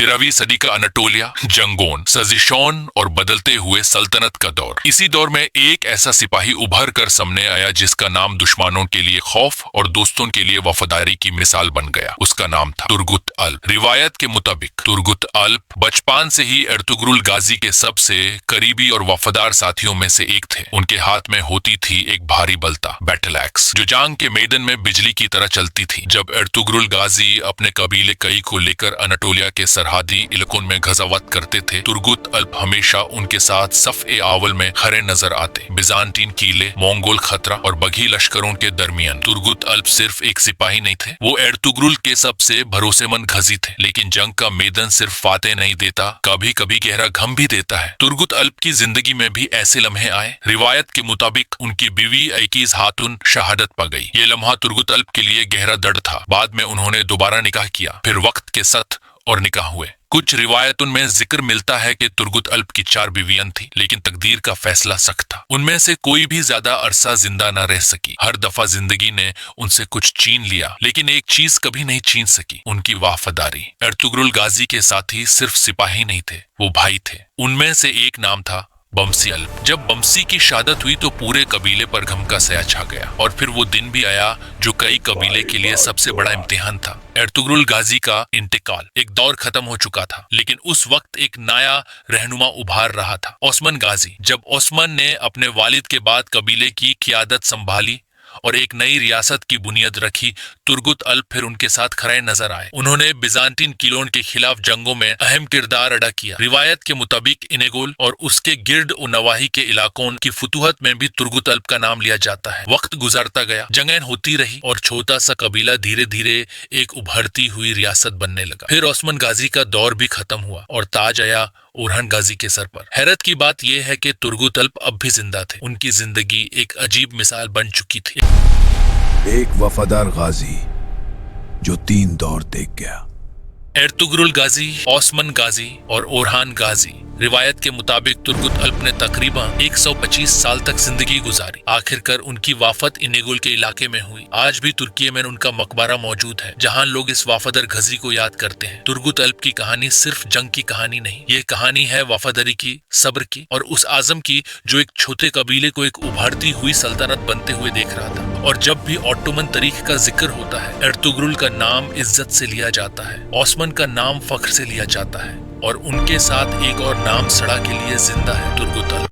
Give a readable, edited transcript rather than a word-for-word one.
13वीं सदी का अनाटोलिया, जंगोन, सजिशोन और बदलते हुए सल्तनत का दौर। इसी दौर में एक ऐसा सिपाही उभर कर सामने आया जिसका नाम दुश्मनों के लिए खौफ और दोस्तों के लिए वफादारी की मिसाल बन गया। उसका नाम था तुर्गुत अल्प। रिवायत के मुताबिक तुर्गुत अल्प बचपन से ही एर्तुगरुल गाजी के सबसे करीबी और वफादार साथियों में से एक थे। उनके हाथ में होती थी एक भारी बलता, बैटल एक्स, जो जंग के मैदान में बिजली की तरह चलती थी। जब एर्तुगरुल गाजी अपने कबीले कई को लेकर अनाटोलिया के सरहदी इलाकों में गजावत करते थे, तुर्गुत अल्प हमेशा उनके साथ सफ-ए-अव्वल में खड़े नजर आते। बिजांतीन किले, मंगोल खतरा और बघी लश्करों के दरमियान तुर्गुत अल्प सिर्फ एक सिपाही नहीं थे, वो एर्तुगरुल के सबसे भरोसेमंद गजी थे। लेकिन जंग का मैदान सिर्फ फातेह नहीं देता, कभी कभी गहरा गम भी देता है। तुर्गुत अल्प की जिंदगी में भी ऐसे लम्हे आए। रिवायत के मुताबिक उनकी बीवी ऐकीज हातुन शहादत पा गई। ये लम्हा तुर्गुत अल्प के लिए गहरा दर्द था। बाद में उन्होंने दोबारा निकाह किया, फिर वक्त के साथ और निकाह हुए। कुछ रिवायतों में जिक्र मिलता है कि तुर्गुत अल्प की 4 बीवियां थी, लेकिन तकदीर का फैसला सख्त था। उनमें से कोई भी ज्यादा अरसा जिंदा न रह सकी। हर दफा जिंदगी ने उनसे कुछ छीन लिया, लेकिन एक चीज कभी नहीं छीन सकी, उनकी वफादारी। एर्तुगरुल गाजी के साथी सिर्फ सिपाही नहीं थे, वो भाई थे। उनमें से एक नाम था बमसी अल्प। जब बमसी की शहादत हुई तो पूरे कबीले पर गम का साया छा गया। और फिर वो दिन भी आया जो कई कबीले के लिए सबसे बड़ा इम्तिहान था। एर्तुगरुल गाजी का इंतकाल। एक दौर खत्म हो चुका था, लेकिन उस वक्त एक नया रहनुमा उभार रहा था, ओस्मान गाजी। जब ओस्मान ने अपने वालिद के बाद कबीले की क़ियादत संभाली और एक नई रियासत की बुनियाद रखी, तुर्गुत अल्प फिर उनके साथ खड़े नजर आए। उन्होंने बिजांतीन किलों के खिलाफ जंगों में अहम किरदार अदा किया। रिवायत के मुताबिक इनेगोल और उसके गिर्द और नवाही के इलाकों की फुतूहत में भी तुर्गुत अल्प का नाम लिया जाता है। वक्त गुजरता गया, जंगें होती रही और छोटा सा कबीला धीरे धीरे एक उभरती हुई रियासत बनने लगा। फिर ओस्मान गाजी का दौर भी खत्म हुआ और ताज आया ओरहान गाजी के सर पर। हैरत की बात यह है कि तुर्गुत अल्प अब भी जिंदा थे। उनकी जिंदगी एक अजीब मिसाल बन चुकी थी। एक वफादार गाजी जो 3 दौर देख गया। एर्तुगरुल गाजी, ओस्मान गाजी और ओरहान गाजी। रिवायत के मुताबिक तुर्गुत अल्प ने तकरीबन 125 साल तक जिंदगी गुजारी। आखिरकार उनकी वाफत इनेगुल के इलाके में हुई। आज भी तुर्की में उनका मकबरा मौजूद है, जहां लोग इस वफादार गजी को याद करते हैं। तुर्गुत अल्प की कहानी सिर्फ जंग की कहानी नहीं, ये कहानी है वफादारी की, सब्र की और उस आज़म की जो एक छोटे कबीले को एक उभरती हुई सल्तनत बनते हुए देख रहा था। और जब भी ऑटोमन तारीख का जिक्र होता है, एर्तुगरुल का नाम इज्जत से लिया जाता है, ओस्मान का नाम फख्र से लिया जाता है और उनके साथ एक और नाम सड़ा के लिए जिंदा है, तुर्गुत अल्प।